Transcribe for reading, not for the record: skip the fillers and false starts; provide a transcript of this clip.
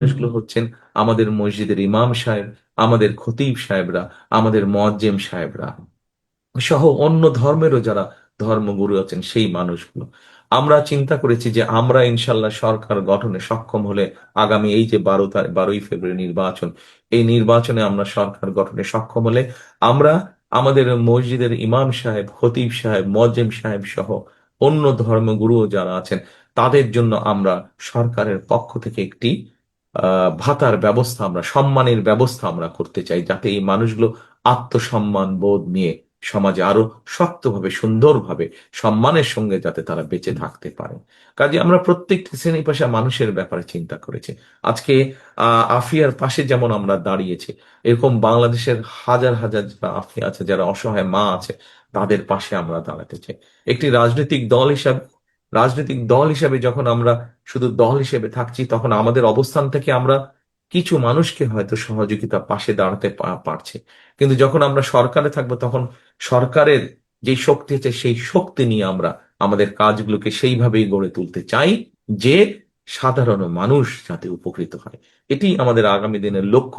মানুষগুলো হচ্ছেন আমাদের মসজিদের ইমাম সাহেব, আমাদের খতিব সাহেবরা, আমাদের মুয়াজ্জিম সাহেবরা সহ অন্য ধর্মেরও যারা ধর্মগুরু আছেন সেই মানুষগুলো। আমরা চিন্তা করেছি যে আমরা ইনশাল্লাহ সরকার গঠনে সক্ষম হলে আগামী এই যে 12ই ফেব্রুয়ারি নির্বাচন, এই নির্বাচনে আমরা সরকার গঠনে সক্ষম হলে আমরা আমাদের মসজিদের ইমাম সাহেব, খতিব সাহেব, মুয়াজ্জিম সাহেব সহ অন্য ধর্মগুরুও যারা আছেন তাদের জন্য আমরা সরকারের পক্ষ থেকে একটি ভাতার ব্যবস্থা, আমরা সম্মানের ব্যবস্থা আমরা করতে চাই, যাতে এই মানুষগুলো আত্মসম্মান বোধ নিয়ে সমাজে আরো শক্তভাবে, সুন্দরভাবে, সম্মানের সঙ্গে যাতে তারা বেঁচে থাকতে পারে। কাজে আমরা প্রত্যেকটি শ্রেণী পেশা মানুষের ব্যাপারে চিন্তা করেছি। আজকে আফিয়ার পাশে যেমন আমরা দাঁড়িয়েছি, এরকম বাংলাদেশের হাজার হাজার যারা আফিয়া আছে, যারা অসহায় মা আছে, তাদের পাশে আমরা দাঁড়াতে চাই। একটি রাজনৈতিক দল হিসাবে যখন আমরা শুধু দল হিসেবে থাকছি, তখন আমাদের অবস্থান থেকে আমরা কিছু মানুষকে হয়তো সহযোগিতা পাশে দাঁড়াতে পারছি। কিন্তু যখন আমরা সরকারে থাকবো, তখন সরকারের যে শক্তি আছে সেই শক্তি নিয়ে আমরা আমাদের কাজগুলোকে সেইভাবেই গড়ে তুলতে চাই যে সাধারণ মানুষ যাতে উপকৃত হয়। এটি আমাদের আগামী দিনের লক্ষ্য।